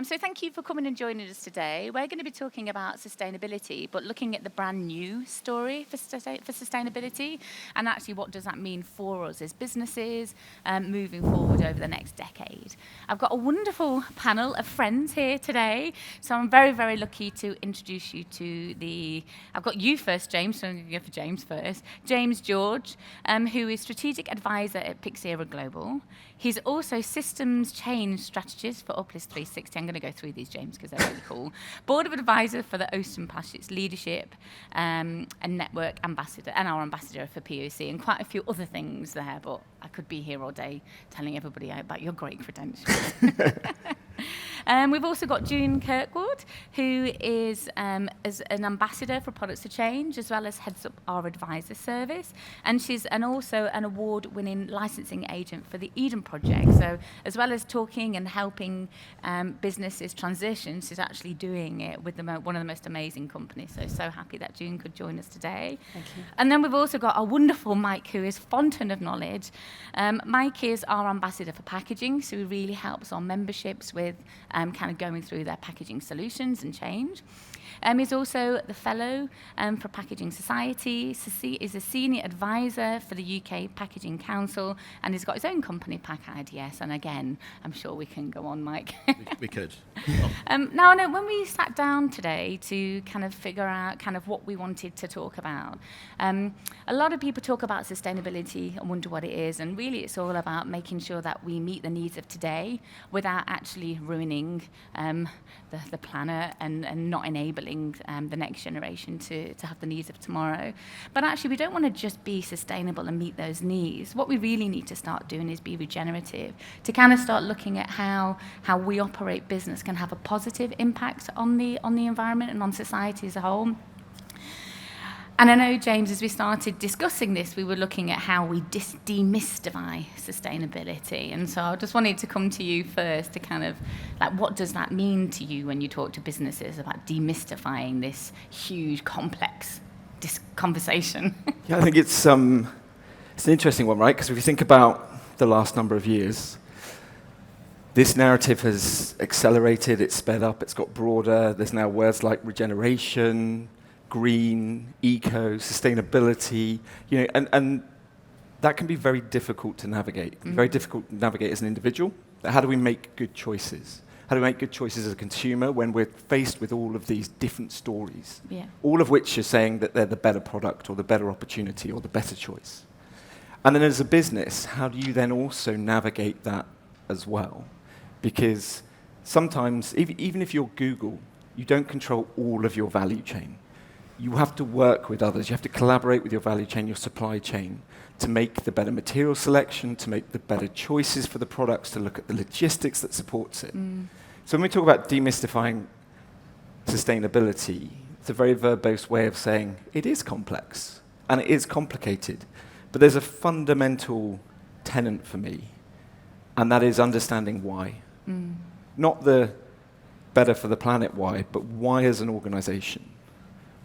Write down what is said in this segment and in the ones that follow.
So thank you for coming and joining us today. We're going to be talking about sustainability, but looking at the brand new story for sustainability, and actually what does that mean for us as businesses moving forward over the next decade. I've got a wonderful panel of friends here today, so I'm very, very lucky to introduce you to I've got you first, James, so I'm going to go for James first. James George, who is Strategic Advisor at Pyxera Global. He's also Systems Change Strategist for Uplift 360. I'm going to go through these, James, because they're really cool. Board of Advisor for the Ocean Passage Leadership and Network Ambassador, and our Ambassador for POC, and quite a few other things there, but I could be here all day telling everybody about your great credentials. We've also got June Kirkwood, who is as an ambassador for Products to Change, as well as heads up our advisor service. And she's also an award-winning licensing agent for the Eden Project. So as well as talking and helping businesses transition, she's actually doing it with one of the most amazing companies. So happy that June could join us today. Thank you. And then we've also got our wonderful Mike, who is Fountain of Knowledge. Mike is our ambassador for packaging, so he really helps our memberships with kind of going through their packaging solutions and change. He's also the fellow for Packaging Society. Is a senior advisor for the UK Packaging Council, and he's got his own company, PackIDS. And again, I'm sure we can go on, Mike. We could. Now, I know when we sat down today to kind of figure out kind of what we wanted to talk about, a lot of people talk about sustainability and wonder what it is, and really it's all about making sure that we meet the needs of today without actually ruining the planet and not enabling the next generation to have the needs of tomorrow. But actually, we don't want to just be sustainable and meet those needs. What we really need to start doing is be regenerative, to kind of start looking at how we operate business can have a positive impact on the environment and on society as a whole. And I know, James, as we started discussing this, we were looking at how we demystify sustainability. And so I just wanted to come to you first to kind of, like, what does that mean to you when you talk to businesses about demystifying this huge, complex conversation? Yeah, I think it's an interesting one, right? Because if you think about the last number of years, this narrative has accelerated, it's sped up, it's got broader. There's now words like regeneration, green, eco, sustainability, and that can be very difficult to navigate. Very difficult to navigate as an individual. How do we make good choices? How do we make good choices as a consumer when we're faced with all of these different stories? Yeah. All of which are saying that they're the better product or the better opportunity or the better choice. And then as a business, how do you then also navigate that as well? Because sometimes, even if you're Google, you don't control all of your value chain. You have to work with others. You have to collaborate with your value chain, your supply chain, to make the better material selection, to make the better choices for the products, to look at the logistics that supports it. So when we talk about demystifying sustainability, it's a very verbose way of saying it is complex and it is complicated. But there's a fundamental tenet for me, and that is understanding why. Not the better for the planet why, but why as an organization.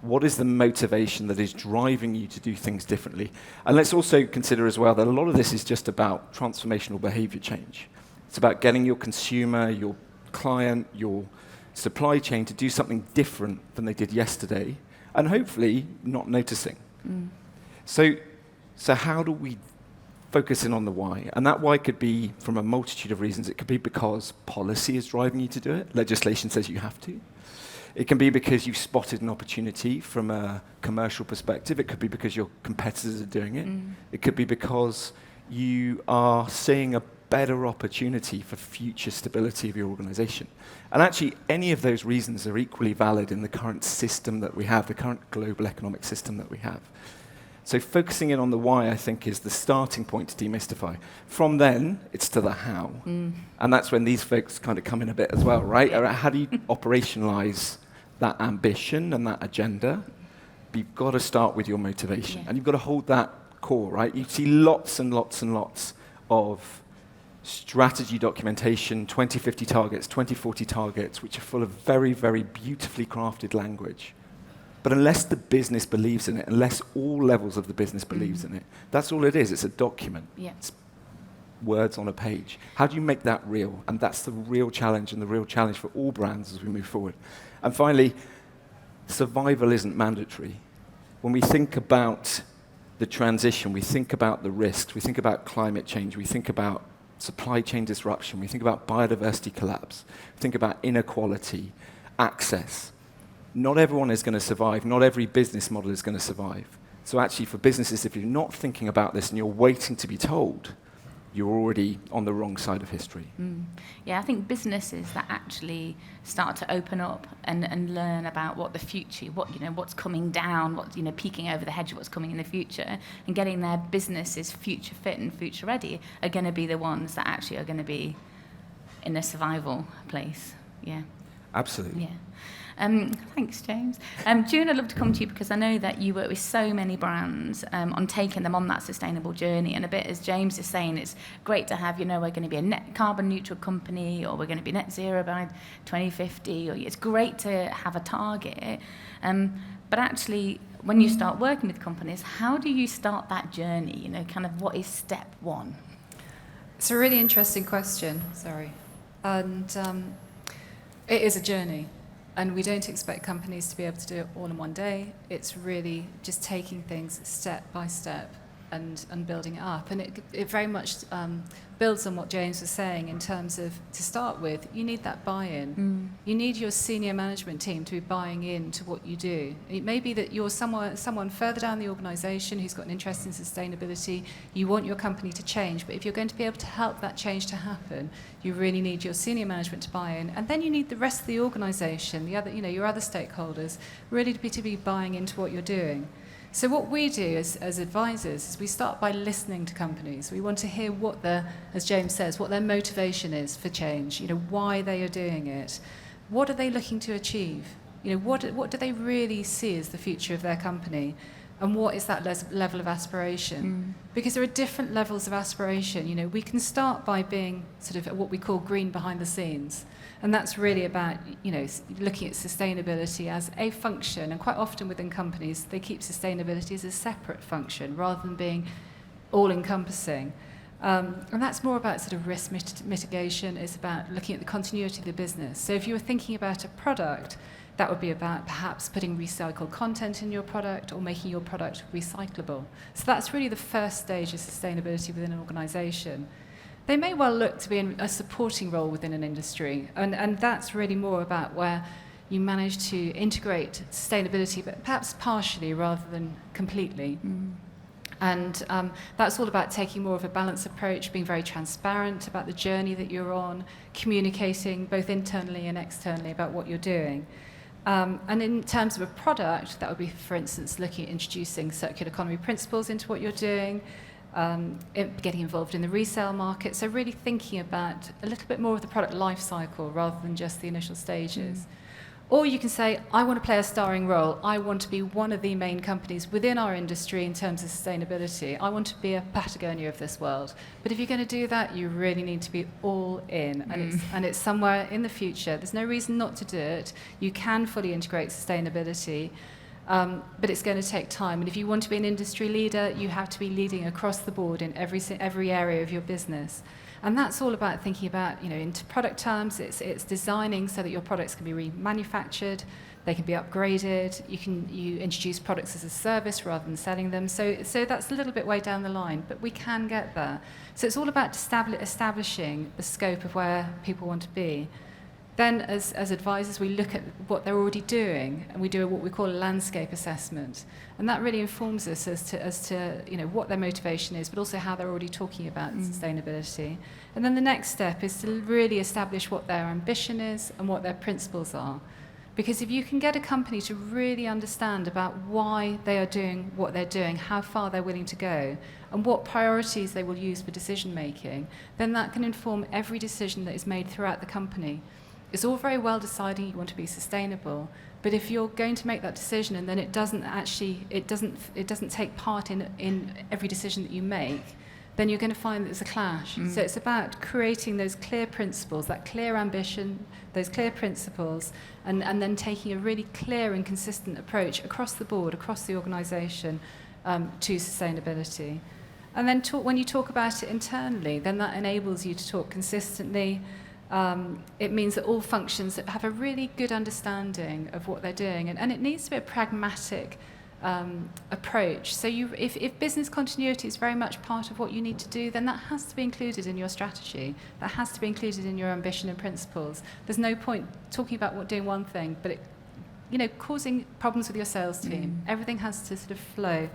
What is the motivation that is driving you to do things differently? And let's also consider as well that a lot of this is just about transformational behavior change. It's about getting your consumer, your client, your supply chain to do something different than they did yesterday, and hopefully not noticing. So how do we focus in on the why? And that why could be from a multitude of reasons. It could be because policy is driving you to do it. Legislation says you have to. It can be because you've spotted an opportunity from a commercial perspective. It could be because your competitors are doing it. It could be because you are seeing a better opportunity for future stability of your organization. And actually, any of those reasons are equally valid in the current system that we have, the current global economic system that we have. So focusing in on the why, I think, is the starting point to demystify. From then, it's to the how. And that's when these folks kind of come in a bit as well, right? How do you operationalize that ambition and that agenda? But you've got to start with your motivation. And you've got to hold that core, right? You see lots and lots and lots of strategy documentation, 2050 targets, 2040 targets, which are full of very, very beautifully crafted language. But unless the business believes in it, unless all levels of the business believes in it, that's all it is. It's a document. Yeah. It's words on a page. How do you make that real? And that's the real challenge, and the real challenge for all brands as we move forward. And finally, survival isn't mandatory. When we think about the transition, we think about the risks, we think about climate change, we think about supply chain disruption, we think about biodiversity collapse, we think about inequality, access. Not everyone is going to survive, not every business model is going to survive. So actually for businesses, if you're not thinking about this and you're waiting to be told, you're already on the wrong side of history. Yeah, I think businesses that actually start to open up and learn about what the future, what's coming down, what's peeking over the hedge, what's coming in the future, and getting their businesses future fit and future ready, are going to be the ones that actually are going to be in a survival place. Yeah. Absolutely. Yeah. Thanks, James. June, I'd love to come to you because I know that you work with so many brands on taking them on that sustainable journey. And a bit as James is saying, it's great to have, we're going to be a net carbon neutral company, or we're going to be net zero by 2050. Or it's great to have a target. But actually, when you start working with companies, how do you start that journey? Kind of what is step one? It's a really interesting question. Sorry. And it is a journey. And we don't expect companies to be able to do it all in one day. It's really just taking things step by step and building it up. And it very much builds on what James was saying in terms of, to start with, you need that buy-in. You need your senior management team to be buying into what you do. It may be that you're someone further down the organisation who's got an interest in sustainability. You want your company to change, but if you're going to be able to help that change to happen, you really need your senior management to buy in, and then you need the rest of the organisation, your other stakeholders, really to be buying into what you're doing. So what we do as advisors is we start by listening to companies. We want to hear what as James says, what their motivation is for change, why they are doing it. What are they looking to achieve? What do they really see as the future of their company? And what is that level of aspiration? Because there are different levels of aspiration. We can start by being sort of what we call green behind the scenes. And that's really about, looking at sustainability as a function. And quite often within companies, they keep sustainability as a separate function rather than being all-encompassing. And that's more about sort of risk mitigation. It's about looking at the continuity of the business. So if you were thinking about a product, that would be about perhaps putting recycled content in your product or making your product recyclable. So that's really the first stage of sustainability within an organisation. They may well look to be in a supporting role within an industry, and that's really more about where you manage to integrate sustainability, but perhaps partially rather than completely. And that's all about taking more of a balanced approach, being very transparent about the journey that you're on, communicating both internally and externally about what you're doing. And in terms of a product, that would be, for instance, looking at introducing circular economy principles into what you're doing, getting involved in the resale market. So really thinking about a little bit more of the product life cycle rather than just the initial stages. Or you can say, I want to play a starring role. I want to be one of the main companies within our industry in terms of sustainability. I want to be a Patagonia of this world. But if you're going to do that, you really need to be all in. And it's somewhere in the future. There's no reason not to do it. You can fully integrate sustainability. But it's going to take time. And if you want to be an industry leader, you have to be leading across the board in every area of your business. And that's all about thinking about, into product terms, it's designing so that your products can be remanufactured, they can be upgraded, you introduce products as a service rather than selling them. So that's a little bit way down the line, but we can get there. So it's all about establishing the scope of where people want to be. Then, as advisors, we look at what they're already doing, and we do what we call a landscape assessment, and that really informs us as to what their motivation is, but also how they're already talking about sustainability. And then the next step is to really establish what their ambition is and what their principles are, because if you can get a company to really understand about why they are doing what they're doing, how far they're willing to go, and what priorities they will use for decision making, then that can inform every decision that is made throughout the company. It's all very well deciding you want to be sustainable, but if you're going to make that decision and then it doesn't take part in every decision that you make, then you're going to find that there's a clash. So it's about creating those clear principles, that clear ambition, those clear principles, and then taking a really clear and consistent approach across the board, across the organisation, to sustainability. And then when you talk about it internally, then that enables you to talk consistently. It means that all functions have a really good understanding of what they're doing. And it needs to be a pragmatic approach. So if business continuity is very much part of what you need to do, then that has to be included in your strategy. That has to be included in your ambition and principles. There's no point talking about doing one thing, but causing problems with your sales team. Everything has to sort of flow.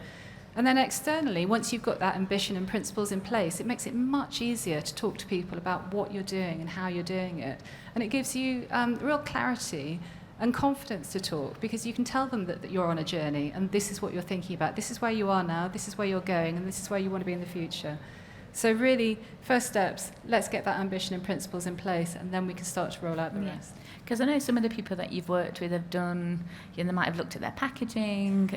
And then externally, once you've got that ambition and principles in place, it makes it much easier to talk to people about what you're doing and how you're doing it. And it gives you real clarity and confidence to talk, because you can tell them that you're on a journey and this is what you're thinking about. This is where you are now, this is where you're going, and this is where you want to be in the future. So really, first steps, let's get that ambition and principles in place, and then we can start to roll out the rest. Because I know some of the people that you've worked with have done, they might have looked at their packaging,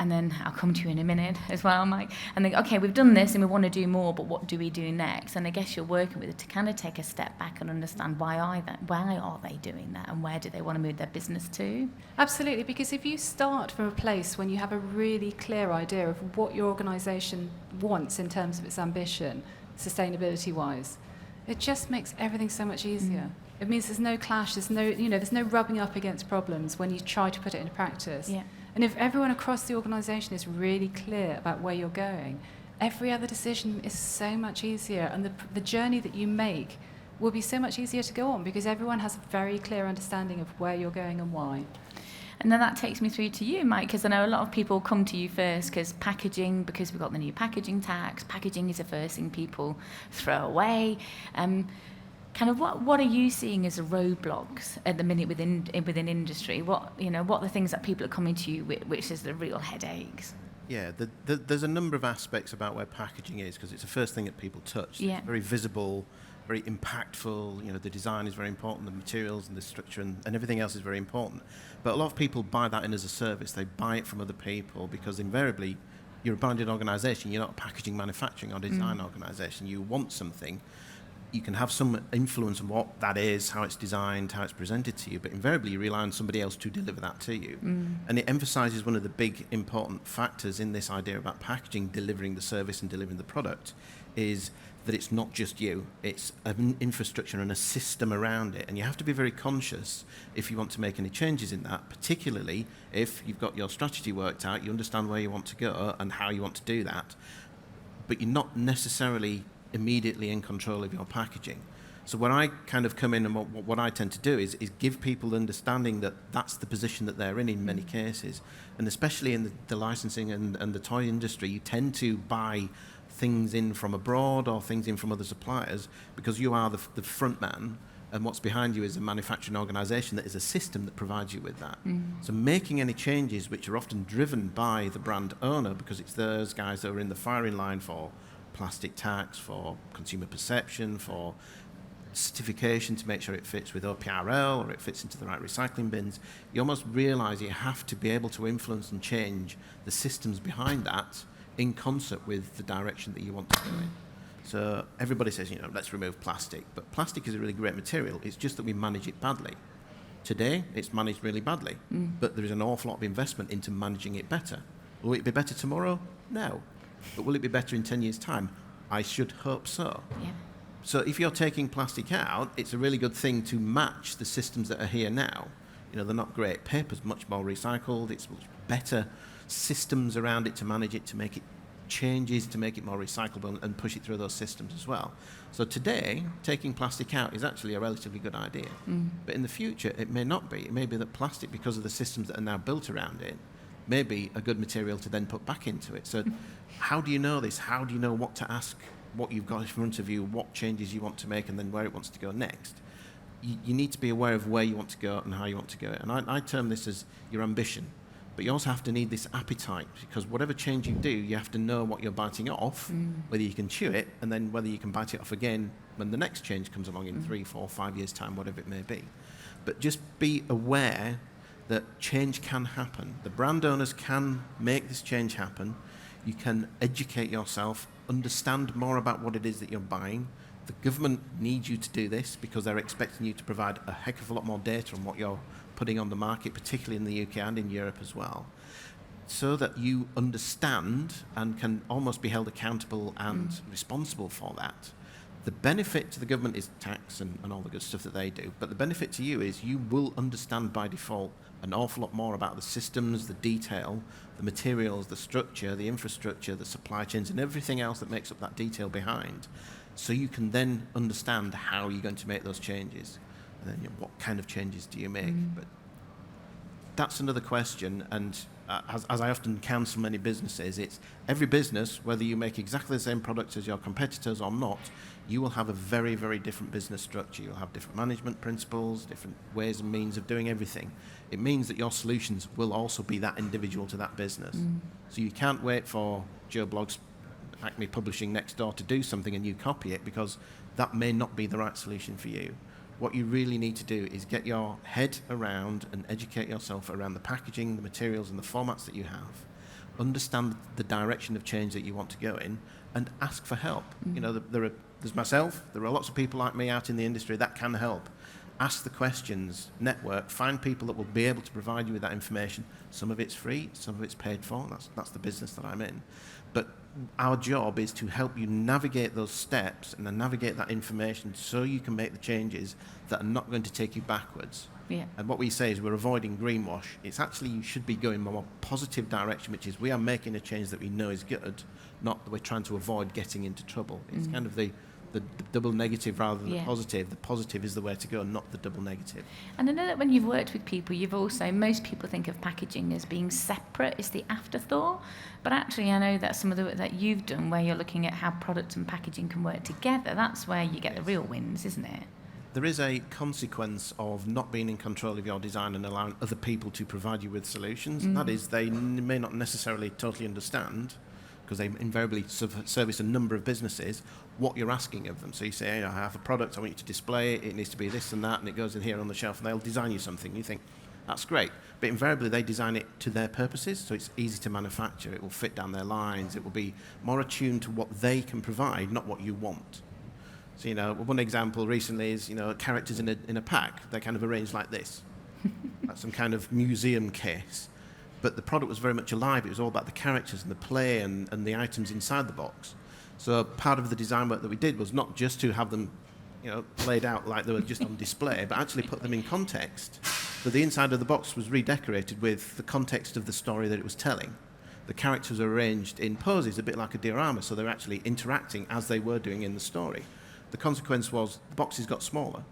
and then I'll come to you in a minute as well, Mike, and think, okay, we've done this and we want to do more, but what do we do next? And I guess you're working with it to kind of take a step back and understand why are they doing that, and where do they want to move their business to? Absolutely, because if you start from a place when you have a really clear idea of what your organisation wants in terms of its ambition, sustainability-wise, it just makes everything so much easier. It means there's no clash, there's no rubbing up against problems when you try to put it into practice. Yeah. And if everyone across the organisation is really clear about where you're going, every other decision is so much easier, and the journey that you make will be so much easier to go on, because everyone has a very clear understanding of where you're going and why. And then that takes me through to you, Mike, because I know a lot of people come to you first because we've got the new packaging tax. Packaging is the first thing people throw away. Kind of what are you seeing as roadblocks at the minute within industry? What are the things that people are coming to you with, which is the real headaches? Yeah, there's a number of aspects about where packaging is, because it's the first thing that people touch. Yeah. It's very visible, very impactful. The design is very important, the materials and the structure and everything else is very important. But a lot of people buy that in as a service. They buy it from other people because invariably you're a branded organisation. You're not a packaging manufacturing or design organisation. You want something. You can have some influence on what that is, how it's designed, how it's presented to you, but invariably you rely on somebody else to deliver that to you. And it emphasises one of the big important factors in this idea about packaging, delivering the service and delivering the product, is that it's not just you, it's an infrastructure and a system around it. And you have to be very conscious if you want to make any changes in that, particularly if you've got your strategy worked out, you understand where you want to go and how you want to do that, but you're not necessarily immediately in control of your packaging. So where I kind of come in and what I tend to do is give people understanding that that's the position that they're in many cases. And especially in the licensing and the toy industry, you tend to buy things in from abroad or things in from other suppliers because you are the front man, and what's behind you is a manufacturing organisation that is a system that provides you with that. So making any changes which are often driven by the brand owner, because it's those guys that are in the firing line for plastic tax, for consumer perception, for certification to make sure it fits with OPRL or it fits into the right recycling bins, you almost realise you have to be able to influence and change the systems behind that in concert with the direction that you want to go in. So everybody says, let's remove plastic, but plastic is a really great material. It's just that we manage it badly. Today, it's managed really badly, but there is an awful lot of investment into managing it better. Will it be better tomorrow? No. But will it be better in 10 years' time? I should hope so. Yeah. So if you're taking plastic out, it's a really good thing to match the systems that are here now. They're not great. Paper's much more recycled. It's much better systems around it to manage it, to make it changes, to make it more recyclable and push it through those systems as well. So today, taking plastic out is actually a relatively good idea. But in the future, it may not be. It may be that plastic, because of the systems that are now built around it, may be a good material to then put back into it. So how do you know this? How do you know what to ask, what you've got in front of you, what changes you want to make, and then where it wants to go next? You need to be aware of where you want to go and how you want to go. And I term this as your ambition. But you also have to need this appetite, because whatever change you do, you have to know what you're biting off, whether you can chew it, and then whether you can bite it off again when the next change comes along in 3, 4, 5 years' time, whatever it may be. But just be aware that change can happen. The brand owners can make this change happen. You can educate yourself, understand more about what it is that you're buying. The government needs you to do this because they're expecting you to provide a heck of a lot more data on what you're putting on the market, particularly in the UK and in Europe as well. so that you understand and can almost be held accountable and responsible for that. The benefit to the government is tax and all the good stuff that they do, but the benefit to you is you will understand by default an awful lot more about the systems, the detail, the materials, the structure, the infrastructure, the supply chains, and everything else that makes up that detail behind. So you can then understand how you're going to make those changes. And then what kind of changes do you make? But that's another question, and as I often counsel many businesses, it's every business, whether you make exactly the same products as your competitors or not, you will have a very, very different business structure. You'll have different management principles, different ways and means of doing everything. It means that your solutions will also be that individual to that business. So you can't wait for Joe Blogg's Acme Publishing next door to do something and you copy it, because that may not be the right solution for you. What you really need to do is get your head around and educate yourself around the packaging, the materials and the formats that you have. Understand the direction of change that you want to go in and ask for help. You know, there's myself, there are lots of people like me out in the industry that can help. Ask the questions, network, find people that will be able to provide you with that information. Some of it's free, some of it's paid for. That's the business that I'm in. But our job is to help you navigate those steps and then navigate that information so you can make the changes that are not going to take you backwards. Yeah. And what we say is we're avoiding greenwash. It's actually you should be going in a more positive direction, which is we are making a change that we know is good, not that we're trying to avoid getting into trouble. It's kind of the double negative rather than the positive. The positive is the way to go, not the double negative. And I know that when you've worked with people, most people think of packaging as being separate, it's the afterthought. But actually, I know that some of the work that you've done, where you're looking at how product and packaging can work together, that's where you get the real wins, isn't it? There is a consequence of not being in control of your design and allowing other people to provide you with solutions. And that is, they may not necessarily totally understand, because they invariably service a number of businesses, what you're asking of them. So you say, hey, I have a product, I want you to display it, it needs to be this and that, and it goes in here on the shelf, and they'll design you something. You think, that's great. But invariably, they design it to their purposes, so it's easy to manufacture. It will fit down their lines. It will be more attuned to what they can provide, not what you want. So, you know, one example recently is, you know, characters in a pack. They're kind of arranged like this. That's some kind of museum case. But the product was very much alive. It was all about the characters and the play and the items inside the box. So part of the design work that we did was not just to have them, you know, laid out like they were just on display, but actually put them in context. So the inside of the box was redecorated with the context of the story that it was telling. The characters are arranged in poses, a bit like a diorama, so they're actually interacting as they were doing in the story. The consequence was the boxes got smaller.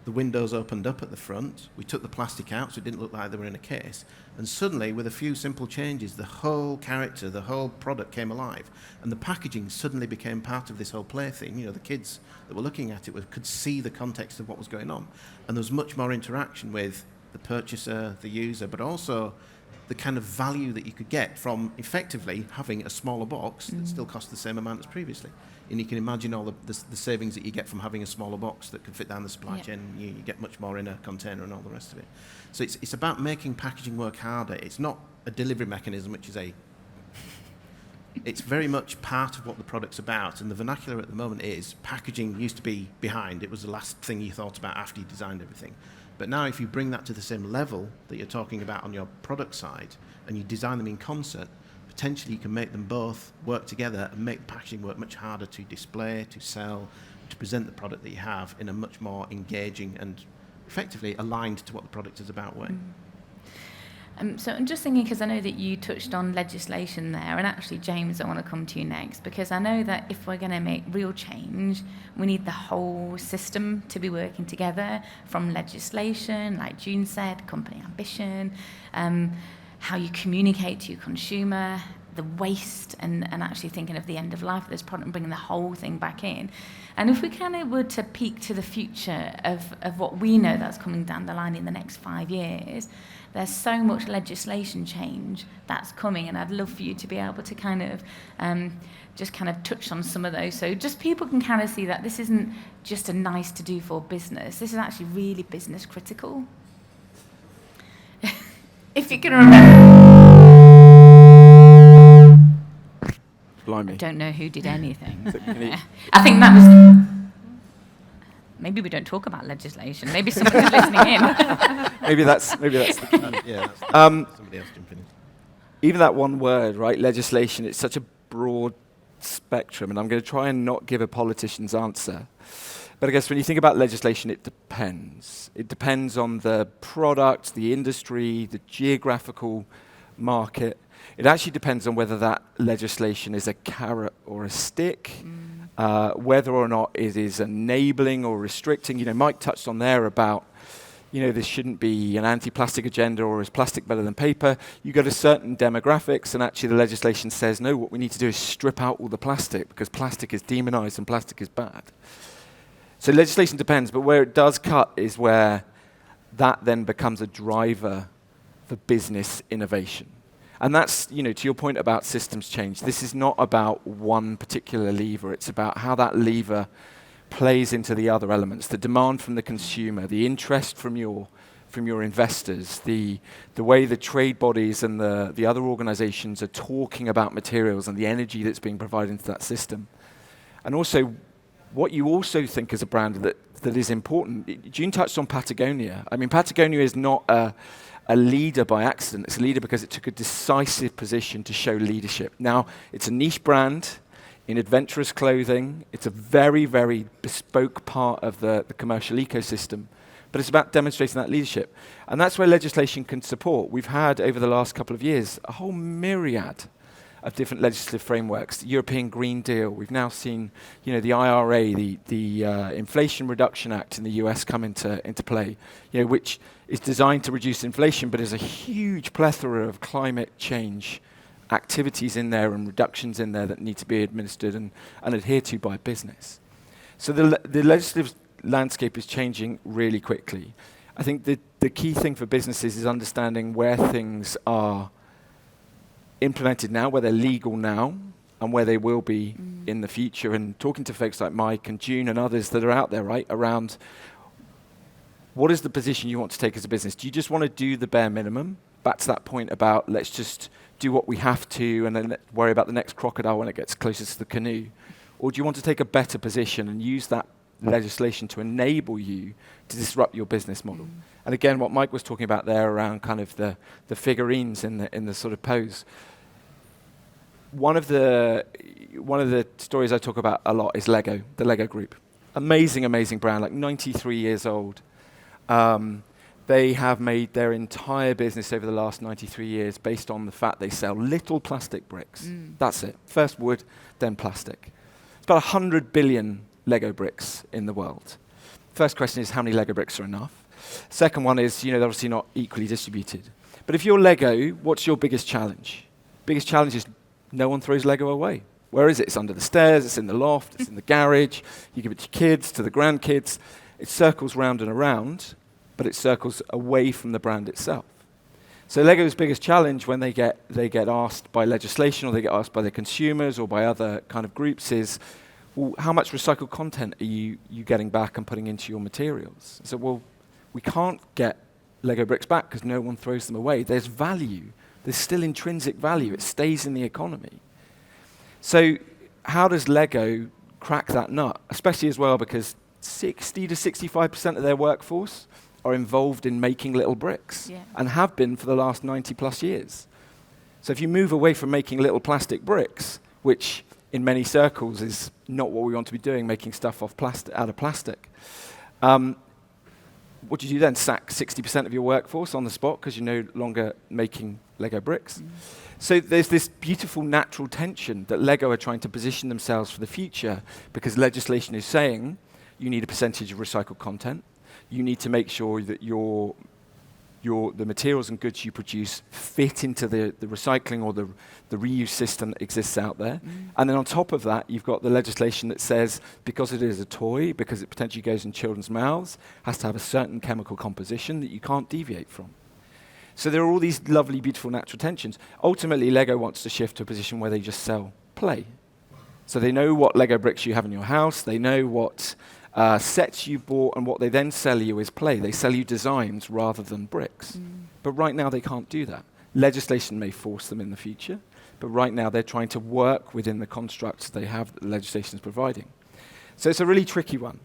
The windows opened up at the front. We took the plastic out so it didn't look like they were in a case. And suddenly, with a few simple changes, the whole character, the whole product came alive. And the packaging suddenly became part of this whole play thing. You know, the kids that were looking at it could see the context of what was going on. And there was much more interaction with the purchaser, the user, but also the kind of value that you could get from effectively having a smaller box that still cost the same amount as previously. And you can imagine all the savings that you get from having a smaller box that can fit down the supply chain. You get much more in a container and all the rest of it. So it's about making packaging work harder. It's not a delivery mechanism, which is it's very much part of what the product's about. And the vernacular at the moment is packaging used to be behind. It was the last thing you thought about after you designed everything. But now if you bring that to the same level that you're talking about on your product side and you design them in concert, potentially you can make them both work together and make the packaging work much harder to display, to sell, to present the product that you have in a much more engaging and effectively aligned to what the product is about way. So I'm just thinking, because I know that you touched on legislation there, and actually, James, I want to come to you next, because I know that if we're going to make real change, we need the whole system to be working together, from legislation, like June said, company ambition, how you communicate to your consumer, the waste, and actually thinking of the end of life of this product and bringing the whole thing back in. And if we kind of were to peek to the future of what we know that's coming down the line in the next 5 years, there's so much legislation change that's coming, and I'd love for you to be able to kind of just kind of touch on some of those, so just people can kind of see that this isn't just a nice to do for business. This is actually really business critical. If you can remember. Blimey. I don't know who did anything. I think that was. Maybe we don't talk about legislation. Maybe someone's listening in. Maybe that's the key. Yeah, somebody else jump in. even that one word, right, legislation, it's such a broad spectrum, and I'm going to try and not give a politician's answer. But I guess when you think about legislation, it depends. It depends on the product, the industry, the geographical market. It actually depends on whether that legislation is a carrot or a stick, whether or not it is enabling or restricting. You know, Mike touched on there about, you know, this shouldn't be an anti-plastic agenda or is plastic better than paper. You go to certain demographics and actually the legislation says, no, what we need to do is strip out all the plastic because plastic is demonized and plastic is bad. So legislation depends, but where it does cut is where that then becomes a driver for business innovation. And that's, you know, to your point about systems change, this is not about one particular lever, it's about how that lever plays into the other elements, the demand from the consumer, the interest from your investors, the way the trade bodies and the other organizations are talking about materials and the energy that's being provided into that system. And also, what you also think as a brand that is important. June touched on Patagonia. I mean, Patagonia is not a leader by accident. It's a leader because it took a decisive position to show leadership. Now, it's a niche brand in adventurous clothing. It's a very, very bespoke part of the commercial ecosystem. But it's about demonstrating that leadership. And that's where legislation can support. We've had, over the last couple of years, a whole myriad of different legislative frameworks. The European Green Deal. We've now seen, you know, the IRA, the Inflation Reduction Act in the US come into play, you know, which is designed to reduce inflation, but there's a huge plethora of climate change activities in there and reductions in there that need to be administered and adhered to by business. So the legislative landscape is changing really quickly. I think the key thing for businesses is understanding where things are implemented now, where they're legal now, and where they will be in the future. And talking to folks like Mike and June and others that are out there, right, around what is the position you want to take as a business? Do you just want to do the bare minimum? Back to that point about let's just do what we have to and then worry about the next crocodile when it gets closer to the canoe? Or do you want to take a better position and use that legislation to enable you to disrupt your business model? And again, what Mike was talking about there around kind of the figurines in the sort of pose. One of the stories I talk about a lot is Lego, the Lego Group. Amazing, amazing brand, like 93 years old. They have made their entire business over the last 93 years based on the fact they sell little plastic bricks. That's it. First wood, then plastic. It's about 100 billion Lego bricks in the world. First question is, how many Lego bricks are enough? Second one is, you know, they're obviously not equally distributed. But if you're Lego, what's your biggest challenge? Biggest challenge is no one throws Lego away. Where is it? It's under the stairs, it's in the loft, it's in the garage. You give it to kids, to the grandkids. It circles round and around, but it circles away from the brand itself. So Lego's biggest challenge when they get asked by legislation or they get asked by their consumers or by other kind of groups is, well, how much recycled content are you getting back and putting into your materials? So, well, we can't get Lego bricks back because no one throws them away. There's value. There's still intrinsic value. It stays in the economy. So how does Lego crack that nut? Especially as well because 60 to 65% of their workforce are involved in making little bricks and have been for the last 90 plus years. So if you move away from making little plastic bricks, which in many circles is not what we want to be doing, making stuff out of plastic, what do you do then? Sack 60% of your workforce on the spot because you're no longer making Lego bricks? So there's this beautiful natural tension that Lego are trying to position themselves for the future because legislation is saying you need a percentage of recycled content. You need to make sure that the materials and goods you produce fit into the recycling or the reuse system that exists out there. And then on top of that, you've got the legislation that says because it is a toy, because it potentially goes in children's mouths, has to have a certain chemical composition that you can't deviate from. So there are all these lovely, beautiful natural tensions. Ultimately, Lego wants to shift to a position where they just sell play. So they know what Lego bricks you have in your house. They know what sets you bought, and what they then sell you is play. They sell you designs rather than bricks. But right now, they can't do that. Legislation may force them in the future, but right now, they're trying to work within the constructs they have that the legislation is providing. So it's a really tricky one.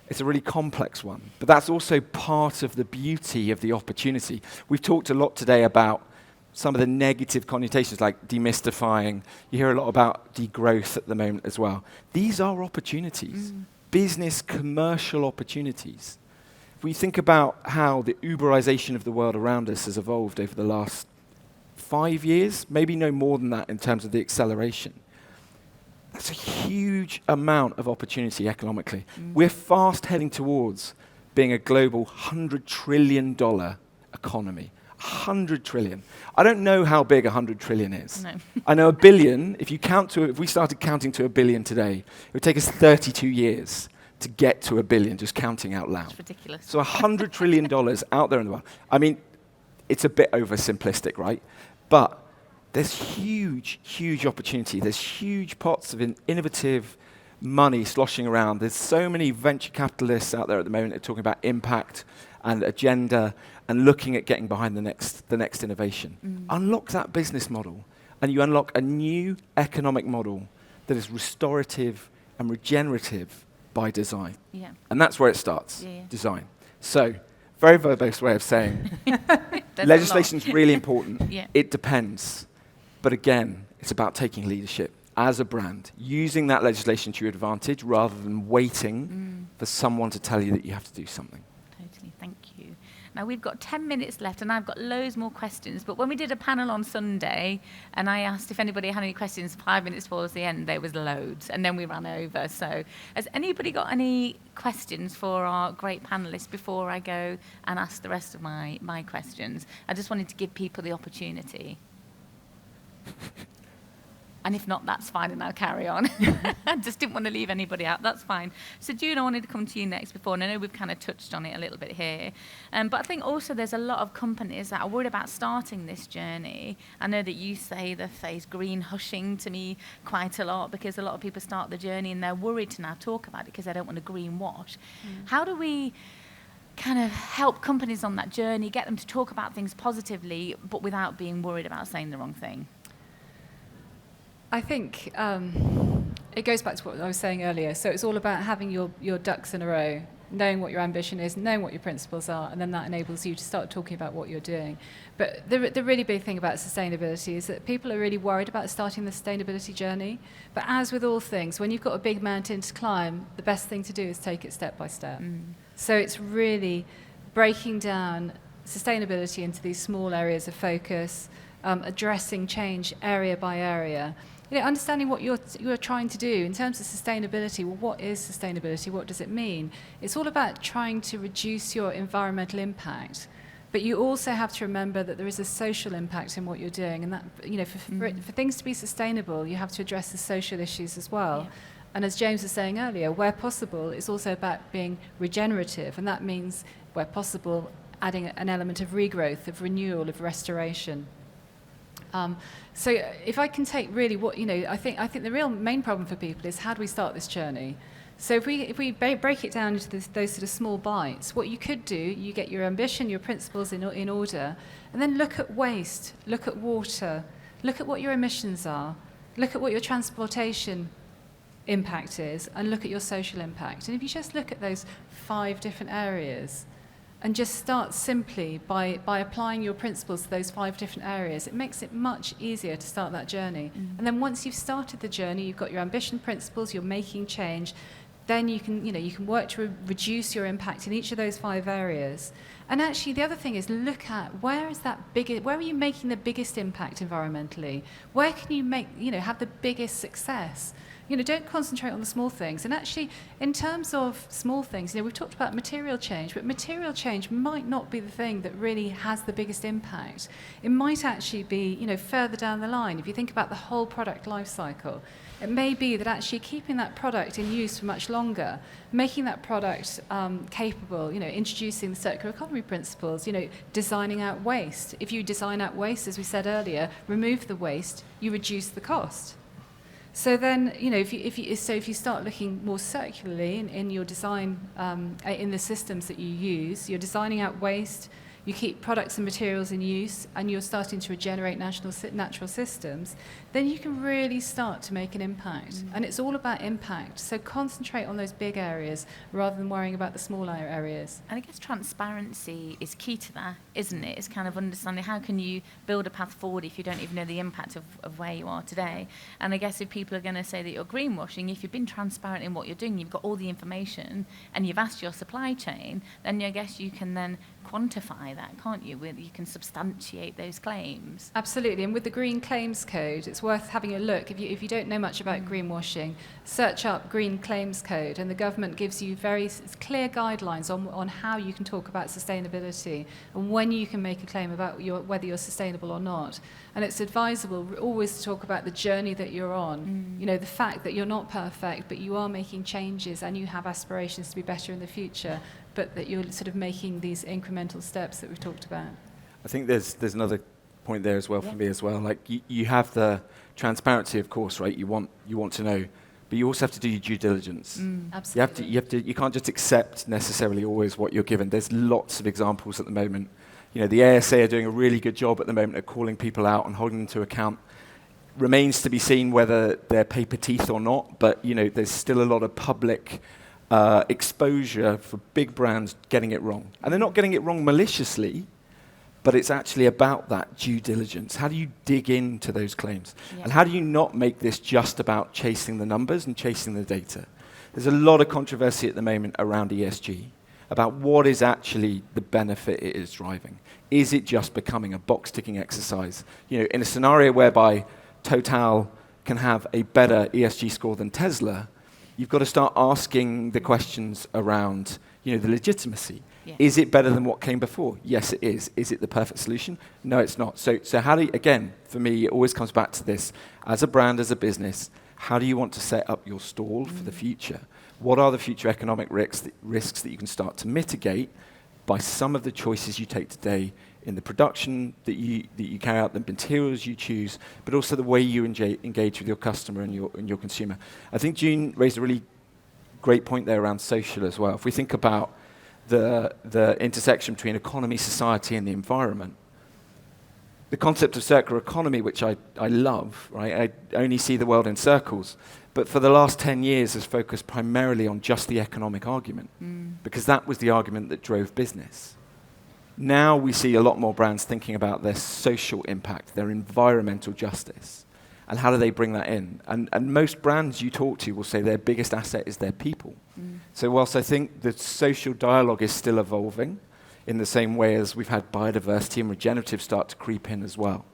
It's a really complex one, but that's also part of the beauty of the opportunity. We've talked a lot today about some of the negative connotations like demystifying. You hear a lot about degrowth at the moment as well. These are opportunities, business, commercial opportunities. If we think about how the Uberization of the world around us has evolved over the last 5 years, maybe no more than that in terms of the acceleration, that's a huge amount of opportunity economically. We're fast heading towards being a global $100 trillion economy. 100 trillion. I don't know how big 100 trillion is. No. I know a billion, if we started counting to a billion today, it would take us 32 years to get to a billion, just counting out loud. It's ridiculous. So $100 trillion out there in the world. I mean, it's a bit oversimplistic, right? But there's huge, huge opportunity. There's huge pots of innovative money sloshing around. There's so many venture capitalists out there at the moment that are talking about impact and agenda and looking at getting behind the next innovation. Unlock that business model, and you unlock a new economic model that is restorative and regenerative by design. Yeah. And that's where it starts, Yeah. design. So, very verbose way of saying There's legislation's really important. Yeah. It depends. But again, it's about taking leadership as a brand, using that legislation to your advantage rather than waiting for someone to tell you that you have to do something. Totally, thank you. Now we've got 10 minutes left and I've got loads more questions, but when we did a panel on Sunday and I asked if anybody had any questions 5 minutes towards the end, there was loads and then we ran over. So has anybody got any questions for our great panellists before I go and ask the rest of my questions? I just wanted to give people the opportunity. And if not, that's fine, and I'll carry on. I just didn't want to leave anybody out. That's fine. So, June, I wanted to come to you next before, and I know we've kind of touched on it a little bit here. But I think also there's a lot of companies that are worried about starting this journey. I know that you say the phrase green hushing to me quite a lot because a lot of people start the journey and they're worried to now talk about it because they don't want to greenwash. How do we kind of help companies on that journey, get them to talk about things positively, but without being worried about saying the wrong thing? I think it goes back to what I was saying earlier. So it's all about having your ducks in a row, knowing what your ambition is, knowing what your principles are, and then that enables you to start talking about what you're doing. But the really big thing about sustainability is that people are really worried about starting the sustainability journey. But as with all things, when you've got a big mountain to climb, the best thing to do is take it step by step. So it's really breaking down sustainability into these small areas of focus, addressing change area by area. Understanding what you're trying to do in terms of sustainability. Well, what is sustainability? What does it mean? It's all about trying to reduce your environmental impact, but you also have to remember that there is a social impact in what you're doing, and that for things to be sustainable, you have to address the social issues as well. Yeah. And as James was saying earlier, where possible, it's also about being regenerative, and that means where possible, adding an element of regrowth, of renewal, of restoration. So if I can take really what, I think the real main problem for people is how do we start this journey? So if we break it down into those sort of small bites, what you could do, you get your ambition, your principles in order, and then look at waste, look at water, look at what your emissions are, look at what your transportation impact is, and look at your social impact. And if you just look at those 5 different areas, and just start simply by applying your principles to those 5 different areas, it makes it much easier to start that journey. And then once you've started the journey, you've got your ambition principles, you're making change, then you can work to reduce your impact in each of those 5 areas. And actually, the other thing is look at where are you making the biggest impact environmentally? Where can you have the biggest success? Don't concentrate on the small things. And actually, in terms of small things, we've talked about material change, but material change might not be the thing that really has the biggest impact. It might actually be, further down the line. If you think about the whole product life cycle, it may be that actually keeping that product in use for much longer, making that product capable, introducing the circular economy principles, designing out waste. If you design out waste, as we said earlier, remove the waste, you reduce the cost. So then, if you start looking more circularly in your design, in the systems that you use, you're designing out waste, you keep products and materials in use, and you're starting to regenerate natural systems, then you can really start to make an impact. And it's all about impact. So concentrate on those big areas rather than worrying about the smaller areas. And I guess transparency is key to that, isn't it? It's kind of understanding how can you build a path forward if you don't even know the impact of where you are today. And I guess if people are going to say that you're greenwashing, if you've been transparent in what you're doing, you've got all the information, and you've asked your supply chain, then I guess you can then quantify that, can't you? You can substantiate those claims. Absolutely, and with the Green Claims Code, it's worth having a look. If you don't know much about greenwashing, search up Green Claims Code, and the government gives you very clear guidelines on how you can talk about sustainability and when you can make a claim about whether you're sustainable or not. And it's advisable always to talk about the journey that you're on. You know, the fact that you're not perfect, but you are making changes and you have aspirations to be better in the future, but that you're sort of making these incremental steps that we've talked about. I think there's another point there as well for me as well. Like you have the transparency, of course, right? You want to know, but you also have to do your due diligence. Absolutely. You can't just accept necessarily always what you're given. There's lots of examples at the moment. You know, the ASA are doing a really good job at the moment at calling people out and holding them to account. Remains to be seen whether they're paper teeth or not, but you know, there's still a lot of public exposure for big brands getting it wrong. And they're not getting it wrong maliciously, but it's actually about that due diligence. How do you dig into those claims? Yeah. And how do you not make this just about chasing the numbers and chasing the data? There's a lot of controversy at the moment around ESG, about what is actually the benefit it is driving. Is it just becoming a box-ticking exercise? You know, in a scenario whereby Total can have a better ESG score than Tesla, you've got to start asking the questions around, you know, the legitimacy. Yeah. Is it better than what came before? Yes, it is. Is it the perfect solution? No, it's not. So how do you, again, for me, it always comes back to this. As a brand, as a business, how do you want to set up your stall for the future? What are the future economic risks that you can start to mitigate by some of the choices you take today in the production that you carry out, the materials you choose, but also the way you engage with your customer and your consumer. I think June raised a really great point there around social as well. If we think about the intersection between economy, society, and the environment, the concept of circular economy, which I love, right? I only see the world in circles, but for the last 10 years has focused primarily on just the economic argument, because that was the argument that drove business. Now we see a lot more brands thinking about their social impact, their environmental justice, and how do they bring that in? And most brands you talk to will say their biggest asset is their people. So whilst I think the social dialogue is still evolving, in the same way as we've had biodiversity and regenerative start to creep in as well,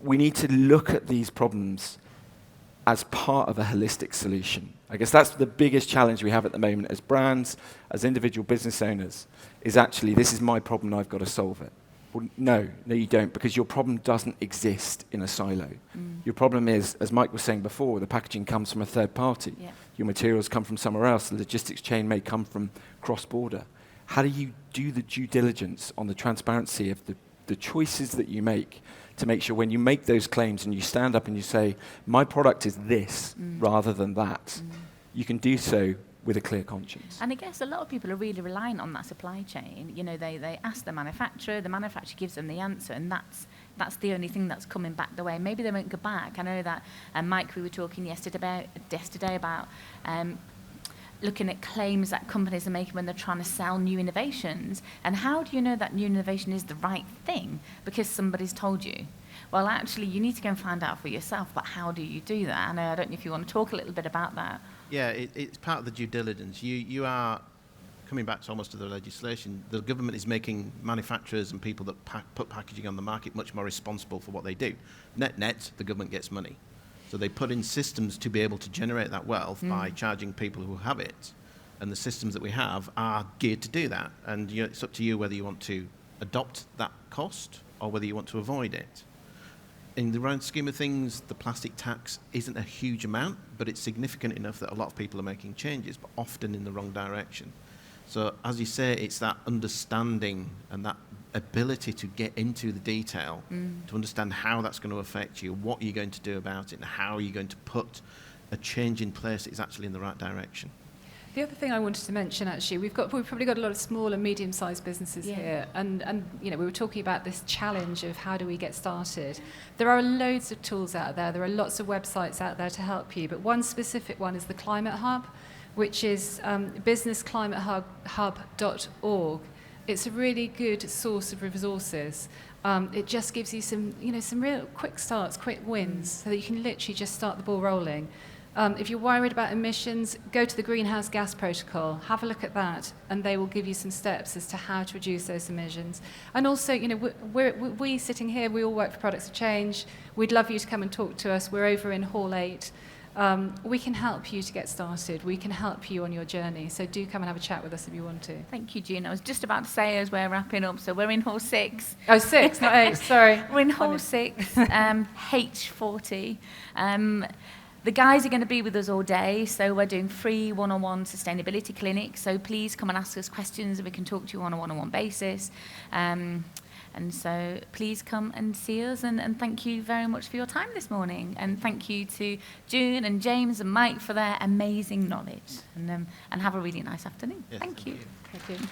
we need to look at these problems as part of a holistic solution. I guess that's the biggest challenge we have at the moment as brands, as individual business owners, is actually, this is my problem, I've got to solve it. Well, no, you don't, because your problem doesn't exist in a silo. Your problem is, as Mike was saying before, the packaging comes from a third party. Yeah. Your materials come from somewhere else. The logistics chain may come from cross-border. How do you do the due diligence on the transparency of the choices that you make to make sure when you make those claims and you stand up and you say, my product is this rather than that, you can do so with a clear conscience. And I guess a lot of people are really reliant on that supply chain. You know, they ask the manufacturer gives them the answer, and that's the only thing that's coming back the way. Maybe they won't go back. I know that, Mike, we were talking yesterday about looking at claims that companies are making when they're trying to sell new innovations. And how do you know that new innovation is the right thing? Because somebody's told you. Well, actually, you need to go and find out for yourself, but how do you do that? And I don't know if you want to talk a little bit about that. Yeah, it's part of the due diligence. You are, coming back to almost to the legislation, the government is making manufacturers and people that put packaging on the market much more responsible for what they do. Net, the government gets money. So they put in systems to be able to generate that wealth by charging people who have it. And the systems that we have are geared to do that. And it's up to you whether you want to adopt that cost or whether you want to avoid it. In the grand scheme of things, the plastic tax isn't a huge amount, but it's significant enough that a lot of people are making changes, but often in the wrong direction. So as you say, it's that understanding and that ability to get into the detail, to understand how that's going to affect you, what you're going to do about it, and how you're going to put a change in place that is actually in the right direction. The other thing I wanted to mention, actually, we've probably got a lot of small and medium-sized businesses here, and we were talking about this challenge of how do we get started. There are loads of tools out there. There are lots of websites out there to help you, but one specific one is the Climate Hub, which is businessclimatehub.org. It's a really good source of resources. It just gives you some real quick starts, quick wins, so that you can literally just start the ball rolling. If you're worried about emissions, go to the Greenhouse Gas Protocol, have a look at that, and they will give you some steps as to how to reduce those emissions. And also, we sitting here, we all work for Products of Change. We'd love you to come and talk to us. We're over in Hall 8. We can help you to get started. We can help you on your journey. So do come and have a chat with us if you want to. Thank you, June. I was just about to say as we're wrapping up, so we're in Hall 6. Oh, 6, not 8, sorry. We're in Hall 6, H40. The guys are going to be with us all day, so we're doing free one-on-one sustainability clinics. So please come and ask us questions, and we can talk to you on a one-on-one basis. And so please come and see us, and thank you very much for your time this morning. And thank you to June and James and Mike for their amazing knowledge. And have a really nice afternoon. Yes, thank you. Thank you.